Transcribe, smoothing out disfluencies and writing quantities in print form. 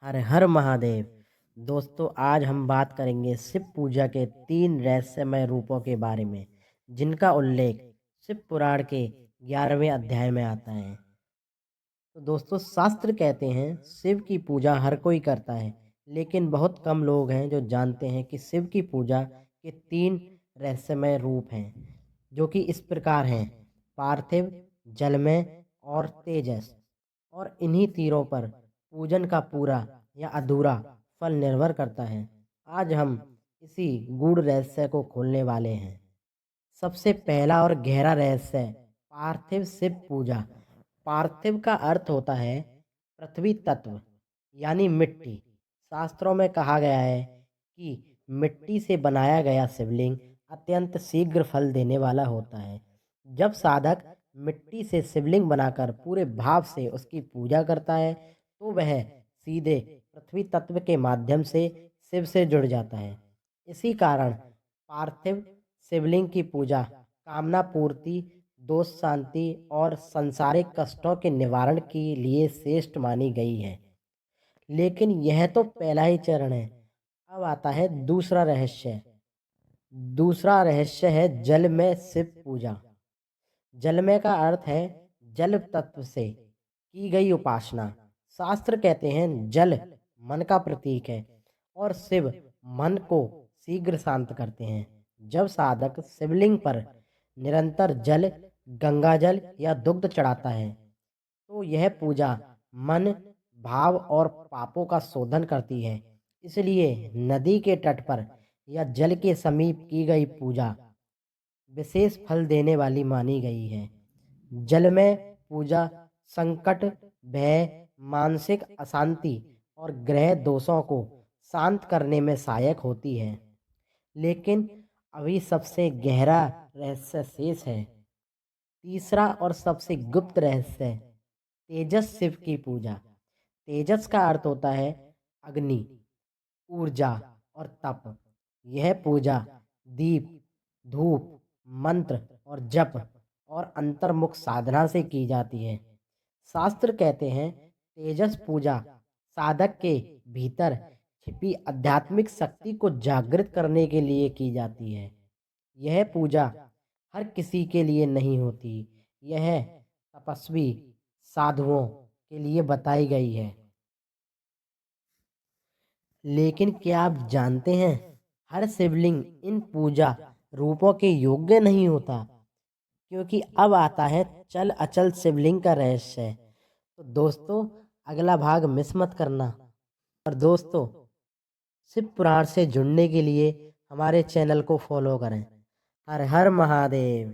हर हर महादेव। दोस्तों, आज हम बात करेंगे शिव पूजा के 3 रहस्यमय रूपों के बारे में, जिनका उल्लेख शिव पुराण के 11वें अध्याय में आता है। तो दोस्तों, शास्त्र कहते हैं शिव की पूजा हर कोई करता है, लेकिन बहुत कम लोग हैं जो जानते हैं कि शिव की पूजा के 3 रहस्यमय रूप हैं, जो कि इस प्रकार हैं: पार्थिव, जलमय और तेजस। और इन्हीं तीरों पर पूजन का पूरा या अधूरा फल निर्भर करता है। आज हम इसी गूढ़ रहस्य को खोलने वाले हैं। सबसे पहला और गहरा रहस्य, पार्थिव शिव पूजा। पार्थिव का अर्थ होता है पृथ्वी तत्व, यानी मिट्टी। शास्त्रों में कहा गया है कि मिट्टी से बनाया गया शिवलिंग अत्यंत शीघ्र फल देने वाला होता है। जब साधक मिट्टी से शिवलिंग बनाकर पूरे भाव से उसकी पूजा करता है, तो वह सीधे पृथ्वी तत्व के माध्यम से शिव से जुड़ जाता है। इसी कारण पार्थिव शिवलिंग की पूजा कामना पूर्ति, दोष शांति और सांसारिक कष्टों के निवारण के लिए श्रेष्ठ मानी गई है। लेकिन यह तो पहला ही चरण है। अब आता है दूसरा रहस्य। दूसरा रहस्य है जल में शिव पूजा। जलमय का अर्थ है जल तत्व से की गई उपासना। शास्त्र कहते हैं जल मन का प्रतीक है और शिव मन को शीघ्र शांत करते हैं। जब साधक शिवलिंग पर निरंतर जल, गंगा जल या दुग्ध चढ़ाता है, तो यह पूजा मन, भाव और पापों का शोधन करती है। इसलिए नदी के तट पर या जल के समीप की गई पूजा विशेष फल देने वाली मानी गई है। जल में पूजा संकट, भय, मानसिक अशांति और ग्रह दोषों को शांत करने में सहायक होती है। लेकिन अभी सबसे गहरा रहस्य शेष है। तीसरा और सबसे गुप्त रहस्य, तेजस शिव की पूजा। तेजस का अर्थ होता है अग्नि, ऊर्जा और तप। यह पूजा दीप, धूप, मंत्र और जप और अंतर्मुख साधना से की जाती है। शास्त्र कहते हैं तेजस पूजा साधक के भीतर छिपी आध्यात्मिक शक्ति को जागृत करने के लिए की जाती है। यह पूजा हर किसी के लिए नहीं होती, यह तपस्वी साधुओं के लिए बताई गई है। लेकिन क्या आप जानते हैं हर शिवलिंग इन पूजा रूपों के योग्य नहीं होता? क्योंकि अब आता है चल अचल शिवलिंग का रहस्य। तो दोस्तों, अगला भाग मिस मत करना। और दोस्तों, शिव पुराण से जुड़ने के लिए हमारे चैनल को फॉलो करें। हर हर महादेव।